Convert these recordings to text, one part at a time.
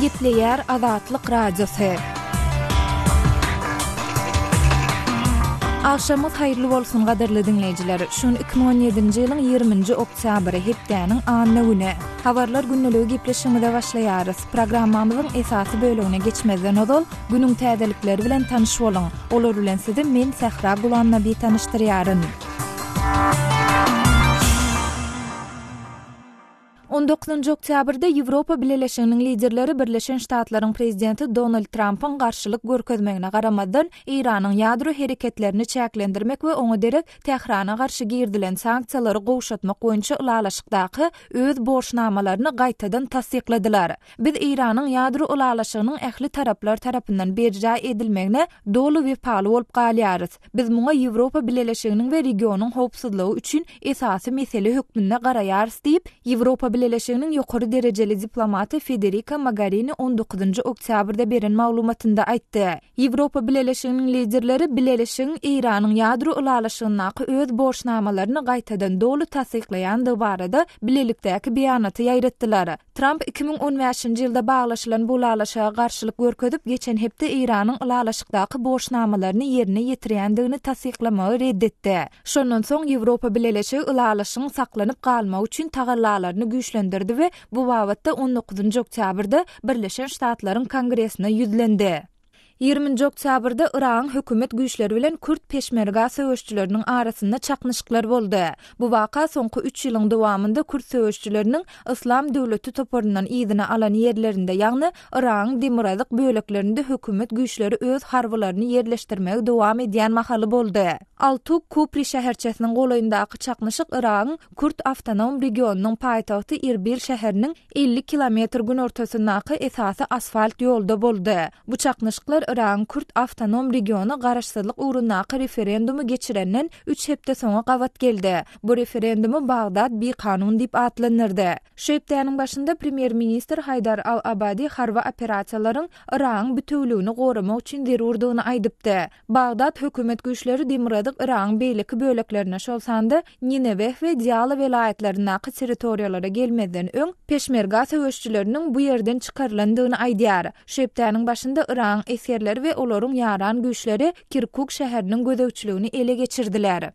Gepleýär Azatlyk Radiosu. Akşamyz haýyrly bolsun gaderli dinleýijiler. Şun 2017-nji ýylyň 20-nji oktýabry hepdäniň anyny güni. Habarlar günneligi gepleşigine başlaýarys. Programmamyzyň esasy bölümine geçmezden ozal günüň täzelikleri bilen tanyş boluň. Olar bilen sizi men Sahra Gulannaby tanıştyrýaryn. 19 oktýabrda Ýewropa Birleşiginiň liderleri Birleşen Ştatlaryň prezidenti Donald Trump'yň garşylyk görkezmegine garamadan Iranyň ýadro hereketlerini çäklendirmek we oňa derek Tehrana garşy girdilen sanksiýalary gowşatmak boýunça ulalaşykdaky öz borçnamalaryny gaýtadan tasdikladylar. Biz Iranyň ýadro ulalaşygynyň ähli taraplar tarapyndan berja edilmegine dolu we paly bolup galýarys. Biz muňa Ýewropa Birleşiginiň we regionyň howpsuzlygy üçin esasy mesele hökmünde garaýarys diýip Ýewropa Birleşiginiň ýokary derejeli diplomaty Federica Mogherini 19 oktýabrda beren maglumatynda aýtdy. Ýewropa Birleşiginiň liderleri Birleşigiň Iranyň ýadro ulalaşygyna öz borçnamalaryny gaýtadan dolu tasdiklaýandygy barada bilelikdäki beýanaty ýaýratdylar. Trump 2015-nji ýylda baglaşylan bu ulalaşyga garşylyk görkezip geçen hepde Iranyň ulalaşykdaky borçnamalaryny ýerine ýetirýändigini tasdiklamagy reddetdi. Şondan soň Ýewropa Birleşigi ulalaşygyň saklanyp galmagy üçin tagallalaryny güýçlendirdi we bu babatda 19 oktýabrda Birleşen Ştatlaryň Kongresine ýüzlendi. 20 oktýabrda Iran hökümet güýçleri bilen Kürt peşmerga söwüşçüleriniň arasynda çaknyşyklar boldy. Bu waka soňky 3 ýylyň dowamında Kürt söwüşçüleriniň Islam döwleti toporundan ýygyny alan ýerlerinde, ýagny Iran demokratik böleklerinde hökümet güýçleri öz harbylaryny ýerleşdirmegi dowam edýän mahaly boldy. Altu Kupri şäherçesiniň golaýyndaky çaknyşyk Iran Kürt awtonom regionunyň paýtagty Erbil şäheriniň 50 kilometr gün ortasyndaky esasy asfalt ýolda boldy. Bu çaknyşyklar Iran Kürt awtonom regiony garaşsyzlyk uğrundaky referendumy geçirenden 3 hepde soňa gawat geldi. Bu referendumy Bagdad bir kanun diýip atlanyrdy. Şu hepdäniň başynda premier minister Haydar al-Abadi harba operasiýalaryň Iran bütünlüğini goramak üçin zerurdygyny aýdypdy. Bagdad hökümet güýçleri demokratik Iran beýleki böleklerine şolsanda Nineve we Diyala welaýatlarynaky territoriýalara gelmeden öň peşmerga söwüşçüleriniň bu ýerden çykarylandygyny aýdýar. Şu hepdäniň başynda Iran eskerleri we olaryň ýaran güýçleri Kirkuk şäheriniň gödekçiligini ele geçirdiler.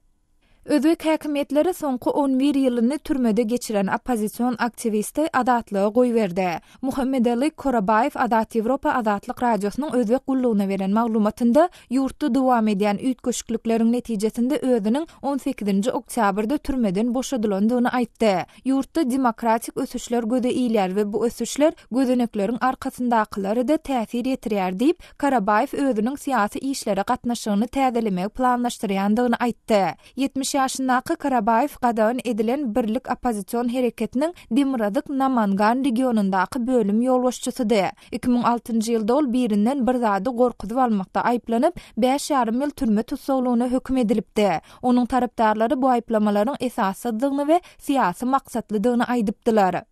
Özbek häkimetleri soňky 11 ýylyny türmede geçiren opozisiýon aktivisti adatlyga goýberdi. Muhammed Ali Korabayev Adat Ýewropa Azatlyk Radiosynyň Özbek gullugyna beren maglumatynda ýurtda dowam edýän üýtgeşiklikleriň netijesinde özüniň 18 oktýabrda türmeden boşadylandygyny aýtdy. Ýurtda demokratik ösüşler göze iýler we bu ösüşler gözenekleriň arkasındakylary da täsir ýetirýär diýip Korabayev özüniň syýasy işlere gatnaşygyny täzelemegi planlaşdyrýandygyny aýtdy. 70 ýaşyndaky Korabayev gadan edilen birlik opozisiýon hereketiniň Demokratik Namangan regionundaky bölüm ýolbaşçysydy. 2006-njy ýylda ol birinden bir zady gorkuzyp almakda aýplanyp 5,5 ýyl türme tutsaglygyna hökm edilipdi. Onuň tarapdarlary bu aýplamalaryň esassyzlygyny we syýasy maksatlydygyny aýdypdylar.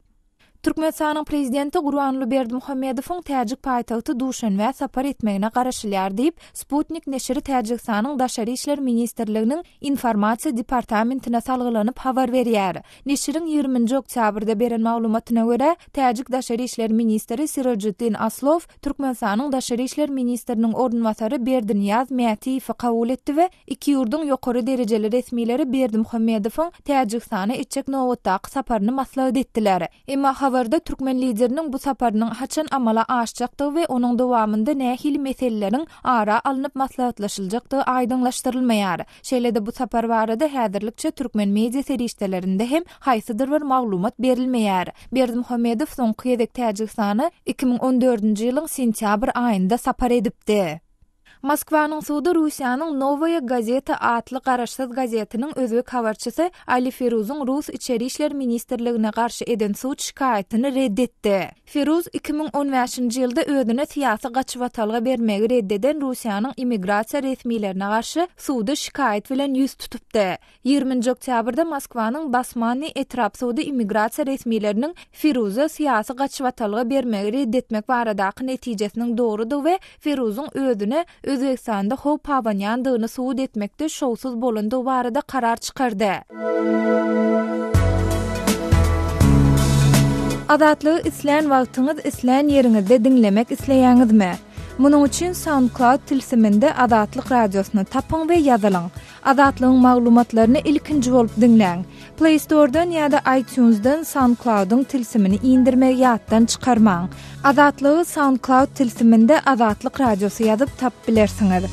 Türkmenistanyň prezidenti Gurbanguly Berdimuhammedowyň Täjik paýtagty Duşanbe sapar etmegine garaşylýar diýip Sputnik neşri Täjikistanyň Daşary işler ministrliginiň informasiýa departamentine salgylanyp habar berýär. Neşriň 20 oktýabrda beren maglumatyna görä, Täjik Daşary işler ministri Sirajuddin Aslov Türkmenistanyň Daşary işler ministriniň ornwasary Berdinýaz Mätiýewi kabul etdi we iki ýurduň ýokary derejeli resmileri Berdimuhammedowyň Täjikistana etjek nowatdaky saparyny maslahat etdiler. Emma habarda Türkmen lideriniň bu saparynyň haçan amala aşjakdygy we onuň dowamında nähili meseleleriň ara alınıp maslahatlaşyljakdygy aýdynlaşdyrylmaýar. Şeýlede bu sapar barada häzirlikçe Türkmen media serişdelerinde hem haýsydyr bir maglumat berilmeýär. Berdimuhammedow soňky ýedek Täjikistana 2014-nji ýylyň sentýabr aýynda sapar edipdi. Moskwanyň suwdy Russiýanyň Novaya Gazeta atly garaşsyz gazetiniň özbek habarçysy Ali Feruzyň Rus içeri işler ministrligine garşy eden suç şikaýatyny reddetdi. Feruz 2015-nji ýylda özüne syýasy gaçywatalga bermegi reddeden Russiýanyň immigrasiýa resmilerine garşy suwdy şikaýat bilen ýüz tutupdy. 20 oktýabrda Moskwanyň Basmanny etrap suwdy immigrasiýa resmileriniň Feruza syýasy gaçywatalga bermegi reddetmek baradaky netijesiniň dogrudy we Feruzyň özüne Özbekistanda hop pawanyandygyny suwd etmekde şowsuz bolandy barada karar çykardy. Adatlygy isleýän wagtyňyz isleýän ýeriňizde dinlemek isleýäňizmi? Munuň üçin SoundCloud tilsiminde Adatlyk radiosyny tapyň we ýazylyň. Adatlygyň maglumatlaryny ilkinji bolup dinleň. Play Store'dan ýa-da iTunes'dan SoundCloud'un tilsimini indirmek ýatdan çykarmaň. Adatlygy SoundCloud tilsiminde Adatlyk radiosy ýazyp tap bilersiňiz.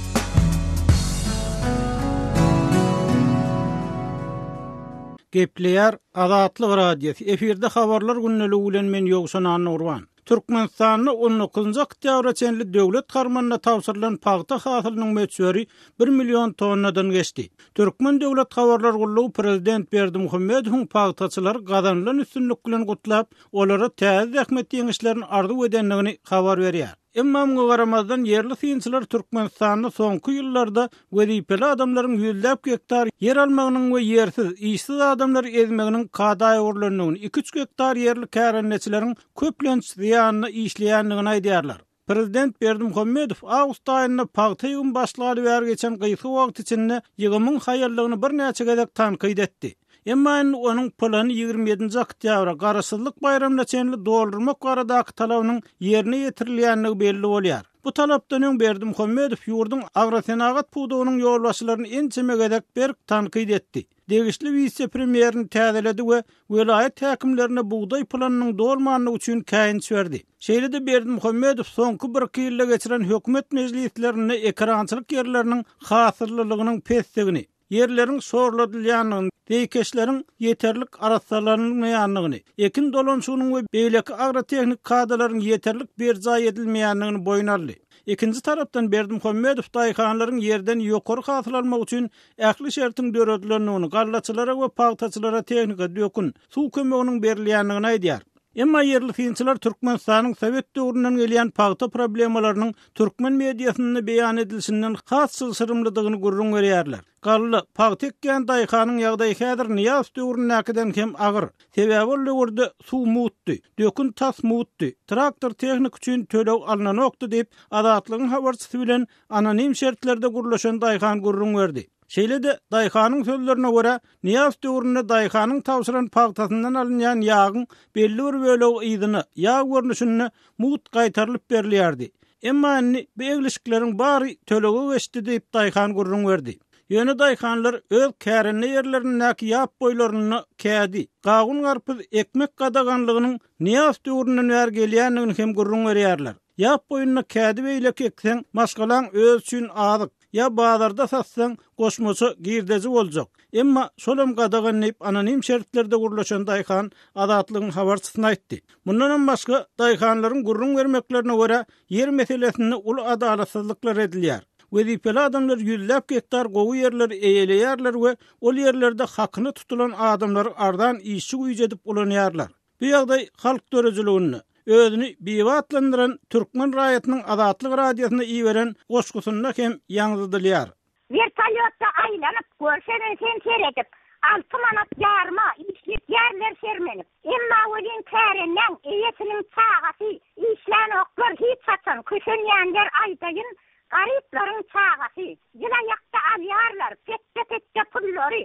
Gepleýär Adatlyk radiosu. Eferde habarlar günneligi bilen men Ýogsan Nurwan. Türkmenistanyň 19-njy oktýabra çenli döwlet garmanyna tawsyrylan paýta hasylynyň möçberi 1 million tonnadan geçdi. Türkmen döwlet habarlar gullugy prezident Berdimuhammedowyň paýtaçylar gazanlan üstünlük bilen gutlap, olara täze rahmet ýeňişlerini arzu edenligini habar berýär. Emma muňa garamazdan yerli synçylar Türkmenistanyň soňky ýyllarda wezipeli adamlaryň ýüzläp hektar yer almagynyň we ýersiz, işsiz adamlary ezmeginiň kadaý urlanynyň 2-3 hektar yerli kärenneçileriň köplenç ziýanyny işleýänligini aýdýarlar. Prezident Berdimuhammedow awgust aýyna paýta ýygyny başlary ber geçen gysga wagt içinde ýygymyň haýallygyny bir näçe gezek tanqid etdi. Emma onun plany 27-nji oktýabra garaşsyzlyk bayramyna çenli doldurmak baradaky talabynyň ýerine ýetirilýänligi belli bolýar. Bu talapdan öň Berdimuhammedow ýurdun agrosenagat pudugynyň ýolbaşçylaryny ençemegedek berk tanqid etdi. Degişli vice-premierini täzeledi we welaýat häkimlerine buğday planynyň dolmanyny üçin käýinç berdi. Şeýle-de Berdimuhammedow soňky 1 ýylda geçiren hökümet mejlislerinde ekrançylyk ýerleriniň hasyrlylygynyň pesdigini, yerlerin sorladylýanyny, deýkeşleriň ýeterlik arasalanmaýanlygyny, ekin dolanşygynyň we beýleki agrotehnik kadrlaryň ýeterlik berjaý edilmeýänligini boýun aldy. Ikinji tarapdan Berdimuhammedow daýhanlaryň ýerden ýokary hasyl almak üçin ähli şertiň döredilendigini, gallaçylara we paýtaçylara tehnika dökün, suw kömeginiň berilýänligini aýdýar. Emma yerli synçylar Türkmenistanyň Sowet döwründen gelýän paýta problemalarynyň türkmen mediasyny beýan edilişinden has sırmlydygyny gurrun berýärler. Gally paýta ekän daýhanyň ýagdaýy häzir Niýaz döwründäkinden hem agyr. Sebäbi olurdy suw mutdy, dökün tas mutdy. Traktor tehnik üçin tölew alnanokdy diýip Adatlygyň habarçysy bilen anonim şertlerde gurulşan daýhan gurrun berdi. Şeýle-de daýhanyň sözlerine görä Niýaz döwründe daýhanyň tawsyran paýtasyndan alynýan ýagyň belli bir bölegi ýygyny, ýag görnüşini mut gaýtarylyp berilýärdi. Emma bu egilişikleriň bary tölege geçdi diýip daýhan gurrun berdi. Ýöne daýhanlar öz kärenli ýerlerindäki ýap boýlaryny kädi. Gagun garpyz ekmek gadaganlygynyň Niýaz döwründen bäri gelýänligini hem gurrun berýärler. Ýap boýuny kädi beýlek eksen, maşgalan öz üçin azyk, ya bazarda satsaň goşmaça girdezi boljak. Emma şolam gadaganyp anonim şertlerde gurulşan daýhan Adatlygyň habarçysyna aýtdy. Bundan başga daýhanlaryň gurrun bermeklerine görä yer meselesini ul adalatsızlyklar edilýär. Wezipeli adamlar ýüzläp hektar gowy ýerleri eýeleýärler we ol ýerlerde hakyny tutulan adamlar ardan işçi üýjedip ulanýarlar. Bu ýagdaý halk dörejiligini özünü biwatlandyran Türkmen raýatynyň Adatlyk radiosyna iýeren goşgusyna hem ýaňydylýar. Vertolyotda aýlanyp görşeden sen seredip 6 manat ýarma işlik ýerler sermenip. Emma welin kärenden eýetiniň çagasy işlän oklar hiç saçan köşenýänler aýdaýyn garyplaryň çagasy. Ýyla ýakda alýarlar, pette pullary.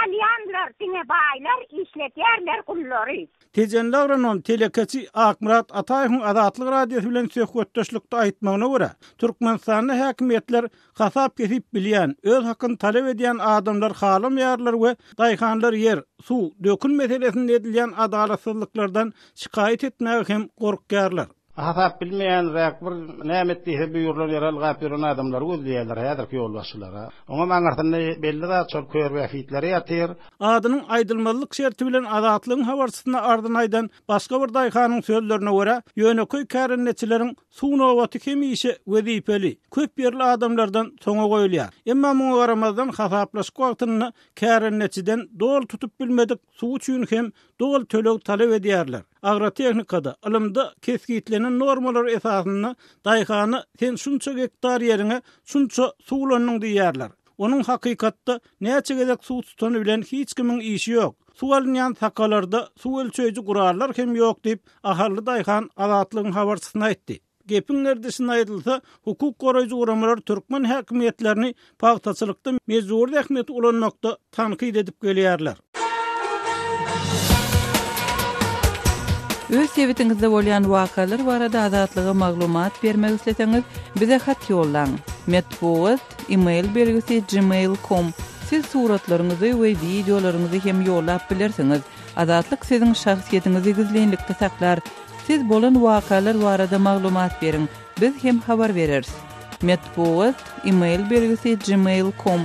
Alyanlar, dine baylar, işletýärler gullary. Tejenli agronom telekeçi Akmurat Ataýewiň Adatlyk radiosu bilen söhbetdeşlikde aýtmagyna görä, Türkmenistanyň häkimetler hasap kesip bilýän, öz hakyny talep edýän adamlar halamýarlar we daýhanlar yer, suw, dökün meselesinde edilýän adalatsızlyklardan şikaýet etmäge hem gorkýarlar. Hasap bilmeýän bir nämet diýse buyurlar ýaral gapyran adamlar gözleýärler häzirki ýolbaşçylara. Oňa maňartynda belli zat çol köýerwäfitleri ýatyr. Adynyň aýdylmalyk şerti bilen Adatlygyň habarçysyna ardan aýdan başga bir daýhanyň sözlerine görä, ýöneköy kärenneçileriň suw nowaty kemişi wezipeli, köp ýerli adamlardan soňa goýulýar. Emma muňa garamazdan hasaplaşyk wagtyny kärenneçiden dol tutup bilmedik suw üçin hem dol töleg talep edýärler. Agrotehnikada, ilmde keskitlenen normalar esasyna daýhany sen şunça hektar ýerine şunça suwlanyň diýärler. Onun hakykatda näçe gezek suw tutany bilen hiç kimiň işi ýok. Suw alynýan sakalarda suw ölçeýiji gurallar hem ýok diýip ahally daýhan Adatlygyň habarçysyna aýtdy. Gepin nerdesine aýdylsa, hukuk goraýjy uramalar Türkmen häkimetlerini paýtaçylykda mezur ähmiýet ulanmakda tanqid edip gelýärler. Öz sevitinizde bolyan wakalar barada azatlyga maglumat bermek isleseňiz, bize hat ýollaň. Metbuat email belgisi gmail.com. Siz suratlaryňyzy we videolaryňyzy hem ýollap bilersiňiz. Azatlyk siziň şahsiýetiniňizi gizlenlikde saklar. Siz bolan wakalar barada maglumat beriň. Biz hem habar bereriz. Metbuat email belgisi gmail.com.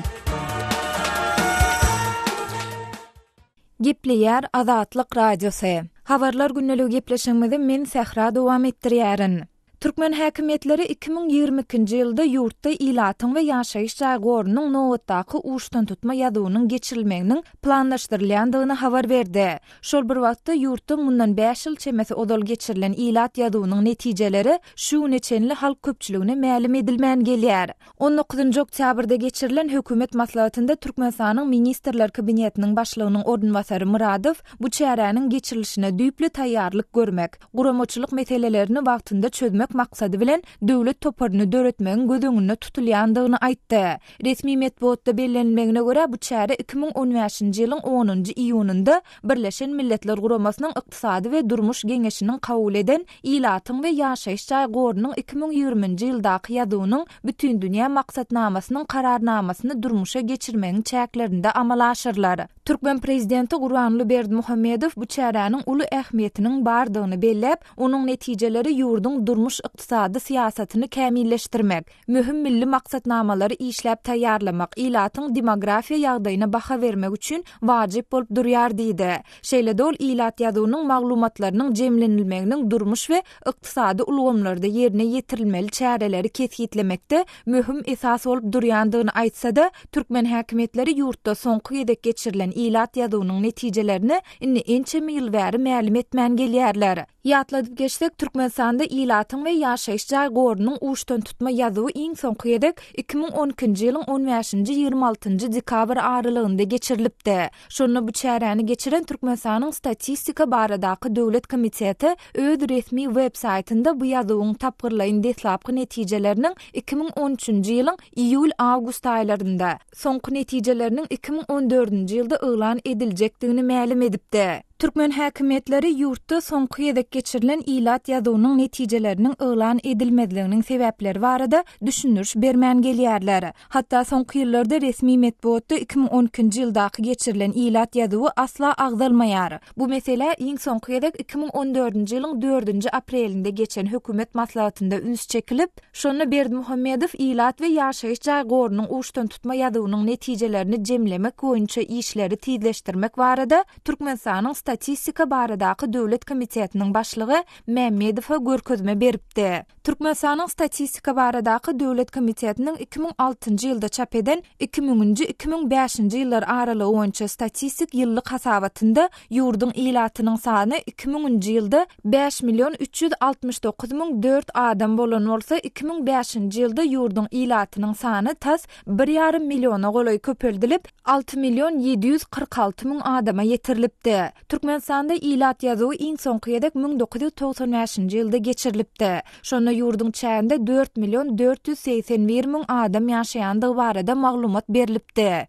Gepleýär Azatlyk radiosy. Habarlar günneligi gepleşigimizi men Sehra dowam etdirýärin. Türkmen häkimetleri 2022-nji ýylda ýurtda ilatyň we ýaşaýyş jaýgorunyň nowatdaky uşdan tutma ýadygynyň geçirilmeginiň planlaşdyrylýandygyny habar berdi. Şol bir wagtda ýurtda mundan 5 ýyl çemesi odal geçirilen ilat ýadygynyň netijeleri şu neçenli halk köpçüligine ma'lum edilmän gelýär. 19 oktýabrda geçirilen hökümet maslahatynda Türkmenistanyň ministrler kabinetiniň başlygynyň ornbasary Muradow bu çäräniň geçirilişine düýpli taýýarlyk görmek, guramoçylyk meselelerini wagtynda çözmek maksady bilen döwlet toparyny döretmegiň gözüňünde tutulýandygyny aýtdy. Resmi metbuatda bellenilmegine görä bu çäre 2015-nji ýylyň 10-njy iýunynda Birleşen Milletler Guramasynyň ykdysady we durmuş geňeşiniň kabul eden ilatyň we ýaşaýyş jaýgorunyň 2020-nji ýyldaky ýadygynyň bütün dünýä maksatnamasynyň kararnamasyny durmuşa geçirmegiň çäklerinde amal aşyrlar. Türkmen prezidenti Gurbanly Berdimuhammedow bu çäräniň uly ähmiýetiniň bardygyny bellep, onuň netijeleri ýurduň durmuş ykdysady siýasatyny kämilleşdirmek, mühim milli maksatnamalary işläp taýýarlamak, ilatyň demografiýa ýagdaýyna baha bermek üçin wajyp bolup durýar diýdi. Şeýle dol ilat ýadygynyň maglumatlarynyň jemlenilmeginiň durmuş we ykdysady ulgamlarda ýerine ýetirilmeli çäreleri kesgitlemekde mühim esas bolup durýandygyny aýtsa-da, Türkmen häkimetleri ýurtda soňky ýedek geçirilen ilat ýadygynyň netijelerini inni ençe ýyl bäri ma'lum etmän gelýärler. Ýatladyp geçsek, Türkmenistanda ilatyň we ýaşaýyş jaýgorunyň uşdan tutma ýadygy iň soňky ýedek 2012-nji ýylyň 15-nji 26-njy dekabr aralygynda geçirilipdi. Şonu bu çäräni geçiren Türkmenistanyň statistika baradaky döwlet komiteti öz resmi web saytynda bu ýadygyň tapgyrlaýyn deslapky netijeleriniň 2013-nji ýylyň iýul-awgust aýlarynda, soňky netijeleriniň 2014-nji ýylda elan ediljekdigini ma'lum edipdi. Türkmen häkimetleri ýurtda soňky ýedek geçirilen ilat ýadygynyň netijeleriniň elan edilmediliginiň sebäpleri barada düşünürş bermän gelýärler. Hatda soňky ýyllarda resmi metbuatda 2012-nji ýyldaky geçirilen ilat ýadygy asla agdalmaýar. Bu mesele iň soňky ýedek 2014-nji ýylyň 4-nji aprelinde geçen hökümet maslahatynda üns çekilip, şonu Berdimuhammedow ilat we ýaşaýyş jaýgorunyň uşdan tutma ýadygynyň netijelerini jemlemek boýunça işleri tizleşdirmek barada Türkmenistanyň statistika baradaky döwlet komitetining başlygy Mehmedow'a görkezme beripdi. Türkmenistanyň statistika baradaky döwlet komitetining 2006-njy ýylda çap eden 2000-nji 2005-nji ýyllar aralygy boýunça statistik ýyllyk hasabatynda ýurdun ilatynyň sany 2000-nji ýylda 5.369.004 adam bolan bolsa, 2005-nji ýylda ýurdun ilatynyň sany tas 1,5 milliona golaý köpeldilip 6.746.000 adama ýetirilipdi. Türkmenistanda ilat ýadygy iň soňky ýedek 1995-nji ýylda geçirilipdi. Şonu ýurdun çäğinde 4.481.000 adam ýaşaýandygy barada maglumat berilipdi.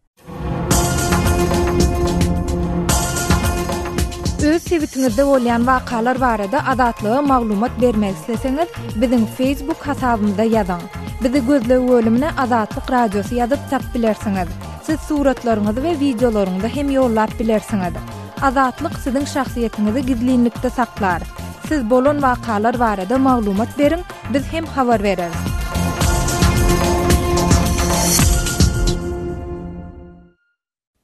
Öz sevitinizde bolýan wakalar barada azatlyga maglumat bermek isleseňiz, biziň Facebook hasabymyzda ýazyň. Bizi gözlegi bölümine Azatlyk radiosu ýazyp tap bilersiňiz. Siz suratlaryňyzy we videolaryňyzy hem ýollap bilersiňiz. Azatlyk siziň şahsiýetiniňizi gizlenlikde saklar. Siz bolan wakalar barada maglumat beriň, biz hem habar bereriz.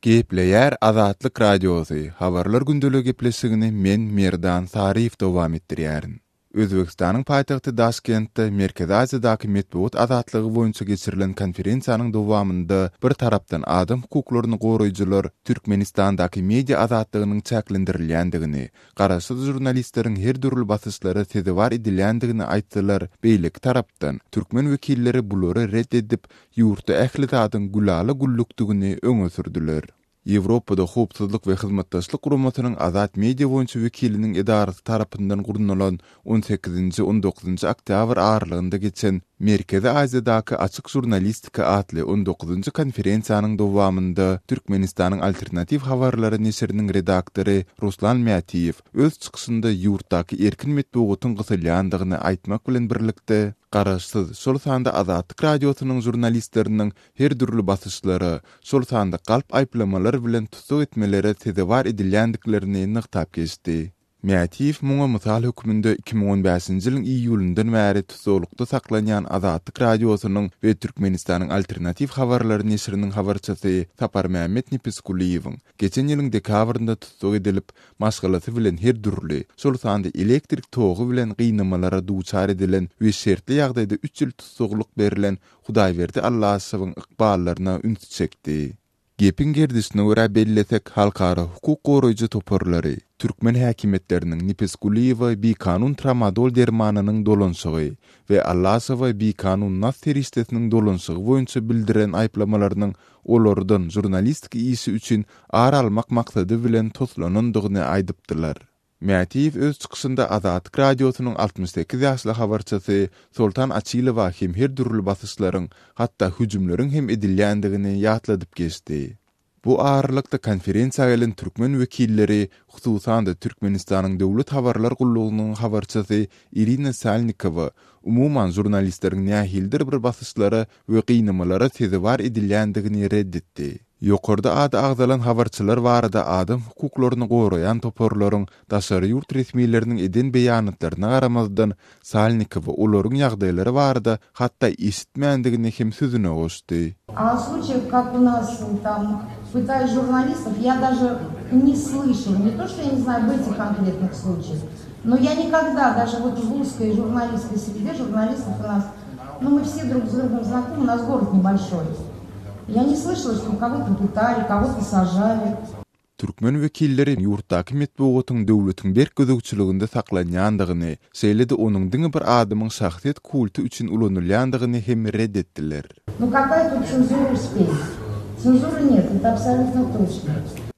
Gepleýär Azatlyk radiosu. Habarlar gündeligi gepleşigini men Merdan Sarif dowam etdirýärin. Özbekistanyň paýtagty Daşkentde Merkezi Aziýadaky metbuat azatlygy boýunça geçirilen konferensiýanyň dowamında bir tarapdan adam hukuklaryny goraýjylar Türkmenistandaky media azatlygynyň çäklendirilýändigini, garaşsyz jurnalistleriň her dürli basyşlara tezewar edilýändigini aýtdylar. Beýlik tarapdan türkmen wekilleri bulary reddedip ýurtda ähli zadyň gulaly gullukdygyny öňe sürdiler. Ýewropada howpsuzlyk we hyzmatdaşlyk guramatynyň Azat Media boýunça wekiliniň edarasy tarapyndan gurunalan 18-19 oktyabr aralygynda geçen Merkezi Aziýadaky açyk jurnalistika adly 19-njy konferensiýanyň dowamında Türkmenistanyň alternativ habarlary nesiriniň redaktory Ruslan Mätiýew öz çykyşynda ýurtdaky erkin medeniýetin gysylýandygyny aýtmak bilen birlikde garaşsyz şol sanda Azatlyk radiosynyň jurnalistleriniň her türlü basyşlary, şol sanda galp aýplamalary bilen tutuk etmeleri tedebar edilýändiklerini nykdap geçdi. Mätiýew muňa mysal hökmünde 2015-nji ýylyň iýulundan bäri tutuklukda saklanýan Azatlyk radiosynyň we Türkmenistanyň alternativ habarlary nesiriniň habarçysy Tapar Mehmet Nipeskuliýewiň geçen ýylyň dekabrynda tutuk edilip, maşgalasy bilen her türlü, şol sanda elektrik togy bilen gynamalara duçar edilen we şertli ýagdaýda 3 ýyl tutukluk berilen Hudaýberdi Allasowyň ykballaryna üns çekdi. Gepin gerdisine göre belletek halkara hukuk goraýjy toparlary, Türkmen häkimetleriniň Nipeskuliýewa bir kanun tramadol dermanynyň dolanşygy we Allasowa bir kanun nas teristesiniň dolanşygy boýunça bildiren aýplamalarynyň olardan jurnalistik işi üçin ar almak maksady bilen toslanandygyny aýdypdylar. Mätiýew öz çykyşynda Azatlyk radiosynyň 68 ýaşly habarçysy Sultan Açylowa hem her türlü basyşlaryň, hatda hüjümleriň hem edilýändigini ýatladyp geçdi. Bu ağırlykda konferensiýa gelen türkmen wekilleri, hususan da Türkmenistanyň döwlet habarlar gullugynyň habarçysy Irina Salnikowa, umuman jurnalistleriň nähildir bir basyşlary we gynamalara tedebar edilýändigini reddetdi. Yokarda adı ağzalan habarçılar barada adam hukuklaryny goraýan toparlaryň daşary ýurt resmiýetleriniň eden beýanatlaryna garamazdan Salnikowa olaryň ýagdaýlary barada hatda işitmändigini hem sözüne goşdy. А случаев, как у нас там пытают журналистов, я даже не слышала. Не то, что я не знаю об этих конкретных случаях, но я никогда, даже вот в узкой журналистской среде, журналистов у нас, мы все друг с другом знакомы, у нас город небольшой. Я не слышала, что кого-то пытали, кого-то сажали. Türkmen wekilleri ýurtdaky medeniýetiň döwletiň berk gözegçiliginde saklanýandygyny, seýledi onuň diňe bir adamyň şahsiýet kulty üçin ulanylýandygyny hem reddetdiler. Ну какая тут цензура успеет? Цензуры нет, это абсолютно точно.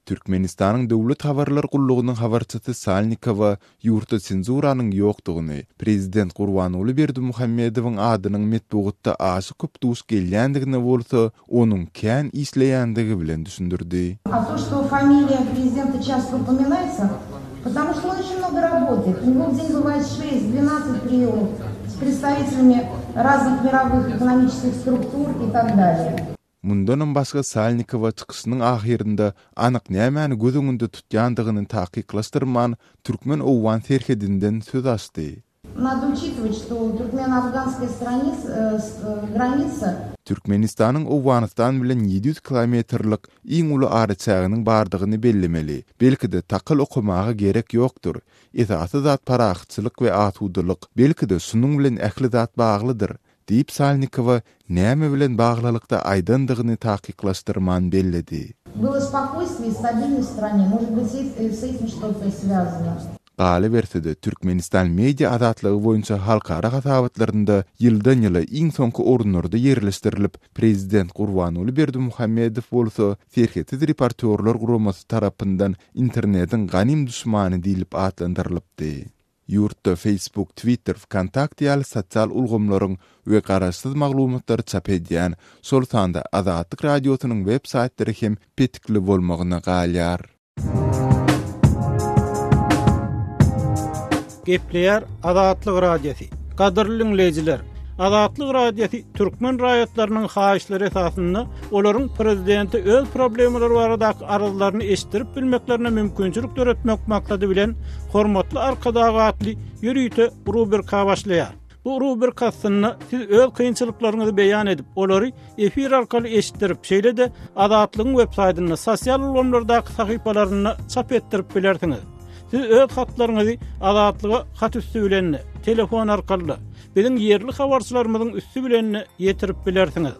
Türkmenistanyň döwlet habarlar gullugynyň habarçysy Salnikowa ýurtda senzuranyň ýokdugyny, prezident Gurbanuly Berdimuhammedowyň adynyň medeniýetde aşy köp duş gelýändigini bolsa, onuň kän işleýändigi bilen düşündirdi. А то, что фамилия президента часто упоминается, потому что он очень много работает. У него в день бывает 6-12 приёмов с представителями разных мировых экономических структур и так далее. Mundan başga Salnikowa çykyşynyň ahirinde anyk nämäni gözüňünde tutýandygyny takyklastyrman türkmen owan serhedinden söz açdy. Надо учитывать, что туркмено-афганская граница Türkmenistanyň Owganistan bilen 700 kilometrlik iň uly araçagynyň bardygyny bellemeli. Belki-de takyl okumagy gerek ýokdur. Esasy zat paraxçylyk we atudylyk belki-de şunuň bilen ähli zat baglydyr. Diýip Salnikowa näme bilen baglylykda aýdandygyny takyklastyrman belledi. Было спокойствие и стабильность в стране. Может быть, с этим что-то связано. Galy bersede Türkmenistan media azatlygy boýunça halkara hasabatlarynda ýyldan ýyla iň soňky orunlarda ýerleşdirilip, prezident Gurbanuly Berdimuhammedow bolsa serhetiz reportyorlar guramasy tarapyndan internetiň ganym düşmany diýilip atlandyrylypdy. Ýurtda Facebook, Twitter, Kontakt ýaly sosial ulgamlaryň we garaşsyz maglumatlary çap edýän şol sanda Azatlyk radiosynyň web saýtleri hem petikli bolmagyna galýar. Gepleýär Azatlyk radiosi. Gadyrly dinleýijiler, Azatlyk radiosi türkmen raýatlarynyň haýyşlary esasynda olaryň prezidenti öz problemleri baradaky arzularyny eşdirip bilmeklerine mümkinçilik töretmek maksady bilen hormatly arkadagatly ýürüýte rubrika başlaýar. Bu rubrikasyny siz öz kynçylyklaryňyzy beýan edip, olary efir arkaly eşdirip, şeýle-de Azatlygyň web saýtyna, sosial ulgamlardaky sahypalaryna çap etdirip bilersiňiz. Siz öz hatlaryňyzy Azatlyga hat üstü bilen, telefon arkaly, biziň ýerli habarçylarymyzyň üstü bilen ýetirip bilersiňiz.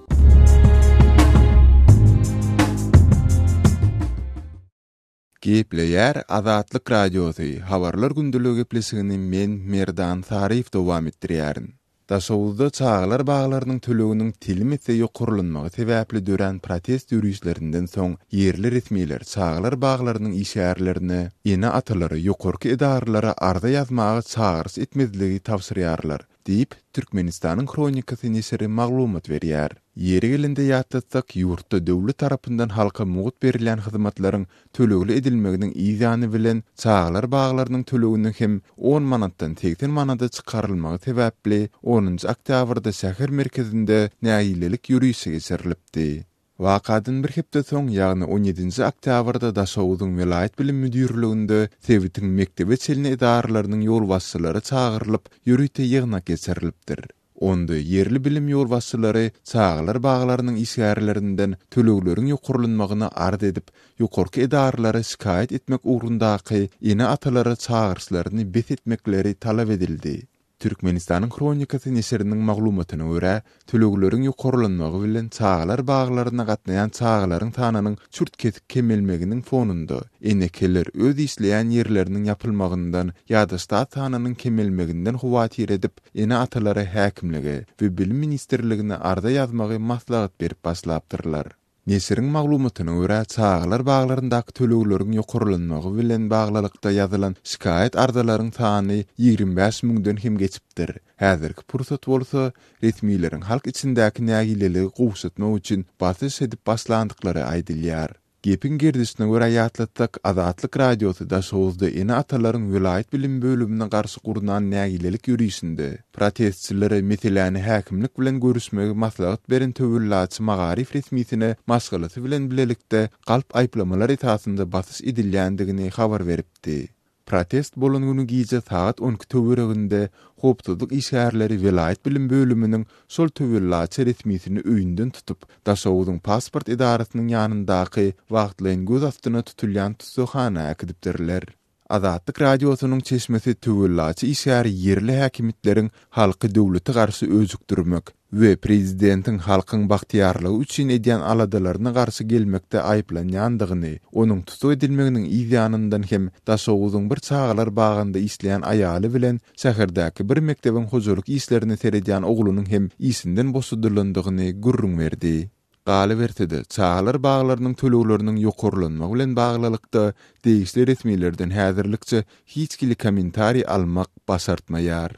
Gepleýär Azatlyk radiosi, habarlar gündüligi gepleşigini men Merdan Sarif dowam etdirýärin. Daşowuzda çağlar bağlarının töleginiň tilimetse ýokurlanmagy sebäpli dören protest ýürüýüşlerinden soň yerli resmiler çağlar bağlarının işärlerini ene atalary ýokurky edarlara arda ýazmagy çağırys etmezligi tapsyrýarlar diýip Türkmenistanyň kronikasy nesiri maglumat berýär. Yeri gelende ýatdatsak ýurtda döwlet tarapyndan halka mugut berilen hyzmatlaryň tölegli edilmeginiň ýyzany bilen çağlar bağlarynyň töleginiň hem 10 manatdan 80 manata çykarylmagy sebäpli 10-njy oktýabrda şäher merkezinde näýilelik ýürüýüşe geçirilipdi. Wakadan bir hepde soň, ýagny 17-nji oktýabrda Daşowuzyň vilayet bilim müdürliginde Sewitiň mektebi çelini edaralarynyň ýolbaşçylary çağırlyp ýürüýte ýygnak geçirilipdir. Onda yerli bilim ýolbaşçylary çağlar bağlarynyň işgärlerinden tölegleriň ýokurlanmagyna ard edip ýokurky edaralary şikayet etmek ugrundaky ene atalary çağırşlaryny bet etmekleri talap edildi. Türkmenistanyň kronikasy nesiriniň maglumatyna görä, tölegleriň ýokurlanmagy bilen çağlar bağlaryna gatnaýan çağlaryň sanynyň çürt kesik kemelmeginiň fonunda enekeler öz işleýän ýerleriniň ýapylmagyndan ýa-da stat sanynyň kemelmeginden huwatir edip ene atalary häkimligi we bilim ministrligine arda ýazmagy maslahat berip başlapdyrlar. Nesiriň maglumatyna görä, çağlar bağlaryndaky tölegleriň ýokurlanmagy bilen baglykda ýazylan şikayet ardalaryň sany 25 000-den hem geçipdir. Häzirki pursat bolsa, resmileriň halk içindäki nägileligi gowşatmak üçin basys edip başlandyklary aýdylýar. Gepin gerdisine görä ýatlatsak, Azatlyk radiosy Daşowuzda ene atalaryň vilayet bilim bölümine garşy gurunan nägilelik ýürüýüşinde protestçilere meseleni häkimlik bilen görüşmegi maslahat beren tövüllaçy Magarif resmiýetine maşgalasy bilen bilelikde galp aýplamalar esasynda basys edilýändigini habar beripdi. Protest bolan günü gije saat 10 töwereginde hopsuzlyk işgärleri vilayet bilim bölüminiň sol tövüllaçy resmiýetini öýünden tutup Daşowuzyň pasport edarasynyň ýanyndaky wagtlaryň göz astyna tutulýan tutsuhana akdypdirler. Azatlyk radiosynyň çeşmesi tövüllaçy işgäri yerli häkimetleriň halky döwleti garşy özükdirmek we prezidentiň halkyň bagtyarlygy üçin edýän aladalaryna garşy gelmekde aýplanýandygyny, onuň tutup edilmeginiň ýanyndan hem Daşowuzyň bir çağlar bagynda işleýän aýaly bilen şäherdäki bir mektebiň hojalyk işlerini seredýän oglunyň hem isinden boşudurlandygyny gurrun berdi. Galy bertidi, çağlar bağlarynyň tölegleriniň ýokurlanmagy bilen baglykda degişli resmiýetlerden häzirlikçe hiç kili kommentari almak başartmaýar.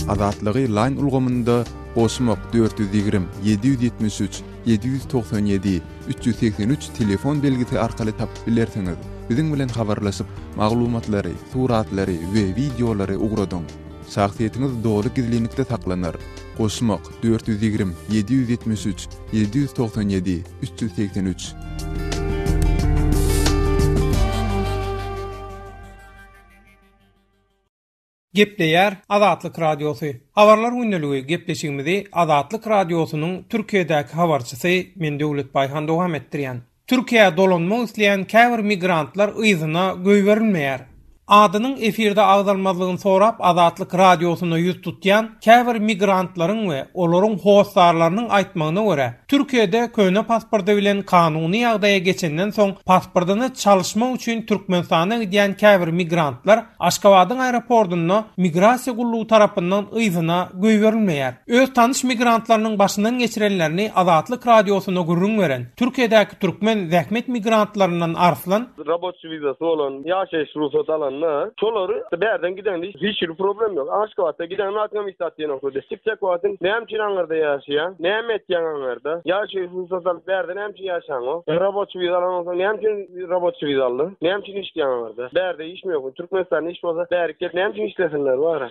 Azatlygy line ulgamynda Osmok 420 773 797 383 telefon belgisi arkaly tapyp bilersiňiz. Biziň bilen habarlaşyp maglumatlary, suratlary we videolary ugradyň. Şahsiýetiniz dogry gizlilikde saklanar. Osmok 420 773 797 383. Gepleýär Azatlyk radiosy. Habarlar günneligi gepleşigimizi Azatlyk radiosynyň Türkiýedäki habarçysy men Döwlet Baýhan dowam etdirýän. Türkiýe dolanmak isleýän käbir migrantlar yzyna göý berilmeýär. Adynyň efirde agdalmazlygyny sorap Azatlyk radiosyna ýüz tutýan käbir migrantlaryň we olaryň howsarlarynyň aýtmagyna görä, Türkiýede köne pasporty bilen kanuny ýagdaýa geçenden soň pasportyny çalışmak üçin Türkmenistana gidýän käbir migrantlar Aşgabatyň aeroportuna migrasiýa gullugy tarapyndan yzyna göý berilmeýär. Öz tanış migrantlarynyň başyndan geçirenlerini Azatlyk radiosyna gurrun beren Türkiýedäki türkmen zähmet migrantlarynyň Arslan rabotçy wizasy bolan ýaşaýyş ruhsaty alan şolary bärden gidende hiç bir problem yok. Aşgabatda giden atgam istasyonu okudy. Tipçek wagtyn näme aňarda ýaşaýan, näme etýän aňarda. Ýaşaýyş ruhsaty bärden näme ýaşaýan o. Rabotçy wizalan näme rabotçy wizaly, näme işleýän aňarda. Bärde iş mi ýok. Türkmenistanda iş bolsa bärke näme işlesenler bar.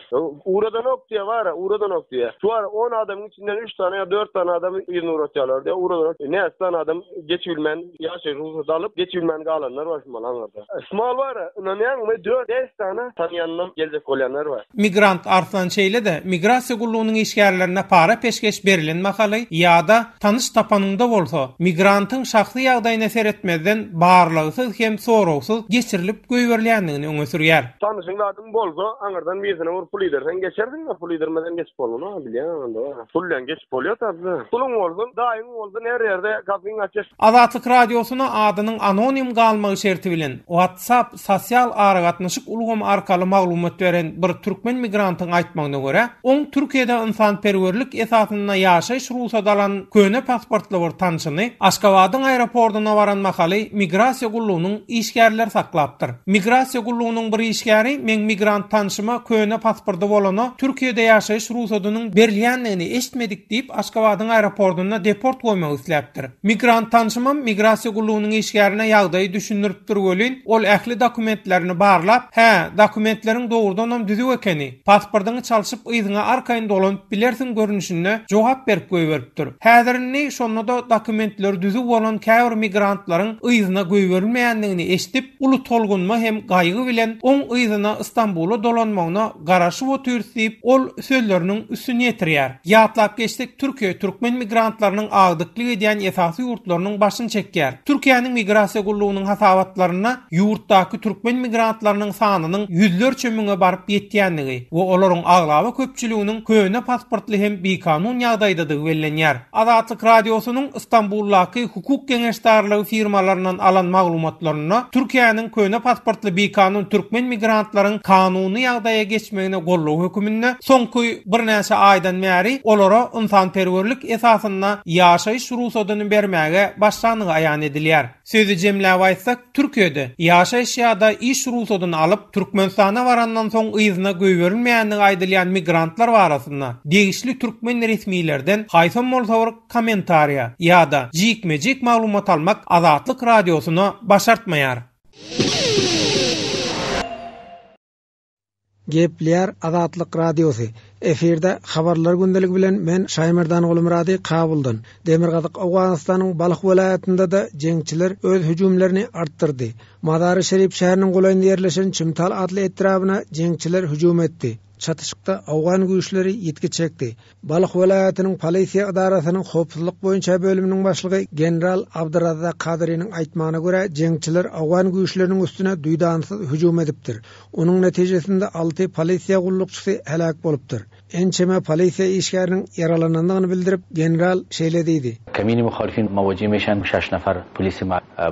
Uradan okdiýa bar, uradan okdiýa. Şu an 10 adamyň içinden 3 tane ýa 4 tane adam ýerine uratýarlar. Uradan näme tane adam geçibilmän ýaşaýyş ruhsaty alyp geçibilmän galanlar bar şu aňarda. Ismal bar, näme 4 tane tanıyanlar gelecek olanlar var. Migrant Arslan Çeyle de migrasiýa gullugynyň işgärlerine para peşkeş berilenmakaly ýa-da tanış tapanynda bolsa, migrantyň şahsy ýagdaýyna seretmezden barlygysyz hem sorawsyz geçirilip göý berilýändigini öňe sürýär. Tanışyňlardan bolsa, aňardan bizine ur pul edersen geçerdiň, pul edermeden geçip bolmaly, bilýän onda. Pullan geçip bolýar taby. Pulun bolsun, daýym bolsun, her ýerde kapyň açyk. Azatlyk radiosyna adynyň anonim galmagy şerti bilen WhatsApp sosial aragatny tanışyk ulgam arkaly maglumat beren bir türkmen migrantyň aýtmagyna görä, oň Türkiýede insanperwerlik esasyna ýaşaýyş ruhsaty alan köne pasportly bir tanşyny Aşgabatyň aeroportuna baran mahaly migrasiýa gullugynyň işgärleri saklapdyr. Migrasiýa gullugynyň bir işgäri men migrant tanşyma köne pasporty bolany Türkiýede ýaşaýyş ruhsatynyň berilýändigini eşitmedik diýip Aşgabatyň aeroportuna deport goýmak isläpdir. Migrant tanşyma migrasiýa gullugynyň işgärine ýagdaýy düşündirip durgolyn, ol ähli dokumentlerini barlap, dokumentleriň dogrudan düzük ekeni, pasportyny çalşyp ýygyna arkaýyn dolanyp bilersiň görnüşine jogap berip goýberipdir. Häzirini şonda dokumentler düzük bolan käbir migrantlaryň ýygyna goýberilmeýändigini eşitip, uly tolgunma hem gaýgy bilen oň ýygyna Istanbula dolanmagyna garaşyp oturýar, ol sözleriniň üstüne ýetirýär. Ýatlap geçdik, Türkiýe türkmen migrantlarynyň agdyklyk edýän esasy ýurtlarynyň başyny çekýär. Türkiýanyň migrasiýa gullugynyň hasabatlaryna ýurtdaky türkmen migrantlarynyň sanynyň ýüzlerçe müňe baryp ýetýändigi we olaryň aglaby köpçüliginiň köne pasportly hem bekanun ýagdaýda bellenýär. Azatlyk radiosynyň Istanbuldaky hukuk geňeşdarlygy firmalaryndan alan maglumatlaryna Türkiýanyň köne pasportly bekanun türkmen migrantlaryň kanuny ýagdaýa geçmegine gollaw hökümine soňky bir näçe aýdan bäri olara insanperwerlik esasyna ýaşaýyş ruhsatyny bermäge başlanygy aýan edilýär. Sözü jemläp aýtsak, Türkiýede ýaşaýyş ýa-da iş ruhsatyny alyp Türkmenistana barandan soň ýygyna goýberilmeýändigi aýdylýan migrantlar barasynda degişli türkmen resmiýlerden haýsam bolsa kommentariýa ýa-da jikmejik maglumat almak Azatlyk radiosyna başartmaýar. Gepler Azatlyk radiosu. Efirde habarlar gündelik bilen men Şaýmyrdan Gulmurady kabuldan. Demirgazyk Awganystanyň Balyk welaýatynda da jeňçiler öz hüjumlaryny artdyrdy. Madary Şerif şäheriniň goýynda ýerleşen Çymtal adly etrabyna jeňçiler hüjum etdi. Çatışykda Awgan güýçleri ýetki çekdi. Balyk welaýatynyň polisiýa idarasynyň howpsuzlyk boýunça bölüminiň başlygy general Abdurrazzak Kadyryň aýtmagyna görä, jeňçiler Awgan güýçleriniň üstüne duýdansyz hüjum edipdir. Onuň netijesinde 6 polisiýa gullukçysy helak bolupdyr. Ençeme polisiýa işgäriniň yaralanandygyny bildirip general şeýle diýdi. Kamini muhalifin mawajih meşan 6 nafar polisi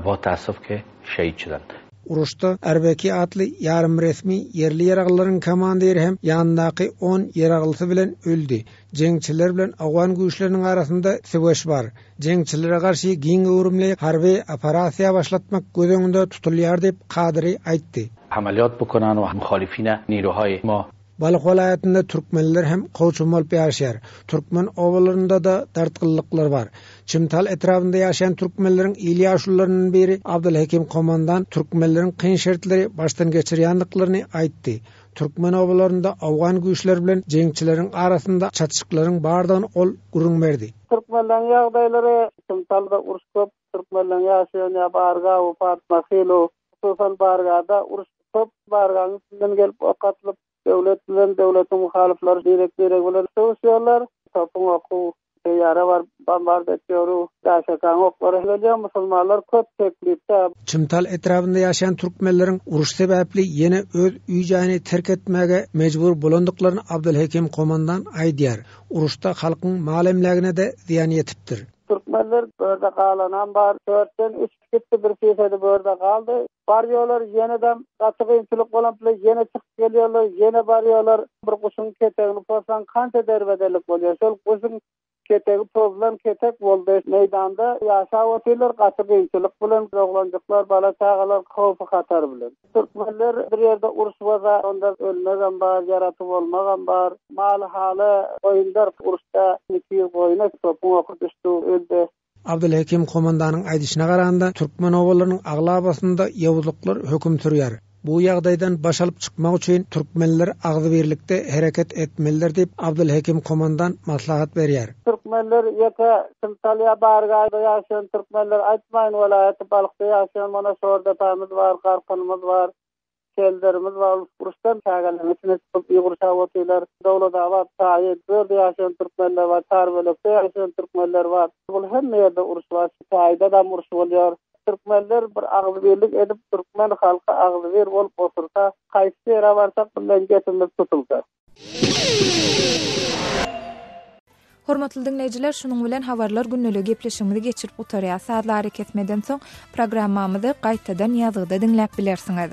bo taassup ki şehit şudan. Uruşda Erbeki adlı yarım resmi yerli yaraglaryň komandiri hem ýanyndaky 10 yaraglysı bilen öldü. Jeňçiler bilen Awgan güýçleriniň arasynda söwüş bar. Jeňçilere garşy giň öwrümli harby operasiýa başlatmak gözüňde tutulýar dep Kadyry aýtdy. Ameliyat bukonan we muhalifine nirohay ma Balyk welaýatynda türkmenler hem goýçum bolup ýaşaýar. Türkmen owalarynda da dartgylyklar bar. Çymtal etrafynda ýaşaýan türkmenleriň ýyl ýaşullarynyň biri Abdulhakim komandan türkmenleriň kyn şertleri baştan geçirýändiklaryny aýtdy. Türkmen owalarynda Awgan güýçleri bilen jeňçileriň arasynda çatışyklaryň bardygyny ol gurunberdi. Türkmenleriň ýagdaýlary Çymtalda uruş köp, türkmenleriň ýaşaýan Barga we Fatma Khilo, sosan Bargada uruş köp, Barganyň üstünden gelip okatlyp devlet bilen devletin muhalifleri direkt bilen sowuşýarlar. Topun oku ýara bar bombard etýär. Daşakan oklary gelýär, musulmanlar köp teklipde. Çymtal etrafynda ýaşaýan türkmenleriň uruş sebäpli ýene öz üýjaýyny terk etmäge mejbur bolandyklaryny Abdulhakim komandan aýdýar. Uruşda halkyň malemlegine de ziýan ýetipdir. Türkmenler börde galanan bar, 4-den 3 gitti bir seferde börde galdy. Barýarlar ýene-de gaçygyňçylyk bolan bilen ýene çykyp gelýärler, ýene barýarlar. Bir guşun ketegini pozsan kança derbedelik bolýar. Şol guşun ketegi pozlan ketek boldy. Meýdanda ýaşap oturýar, gaçygyňçylyk bilen oglanjyklar, bala çagalar howpy hatar bilen. Türkmenler bir ýerde uruş bolsa, onda ölmegen bar, yaratyp bolmagan bar. Mal haly oýundar uruşda 2 goýuna topun okup düşdi, öldü. Abdulhakim komandanyň aýdyşyna garaganda türkmen owalarynyň aglabasynda ýawuzlyklar höküm sürýär. Bu ýagdaýdan baş alyp çykmak üçin türkmenler agzy birlikde hereket etmeliler diýip Abdulhakim komandan maslahat berýär. Türkmenler ýeke Çymtalya Bargada ýaşaýan türkmenler aýtmaýyn welaýaty Balykda ýaşaýan mana şorda tamyz bar, garpynymyz bar. Kelderimiz var, uruşdan çağalanmasını tutup ýygurşap oturýar. Dowlatawat taýyp börde ýaşaýan türkmenler var, Tarbölekde ýaşaýan türkmenler var. Bu hemme ýerde uruş var, taýda da uruş bolýar. Türkmenler bir agzy birlik edip türkmen halky agzy bir bolup otursa, gaýsy ýere barsak bilen getirip tutulsa. Hormatly dinleyijiler, şunuň bilen habarlar günneligi gepleşigimizi geçirip utarýar. Saatlar ketmeden soň programmamyzy gaýtadan ýazgyda dinläp bilersiňiz.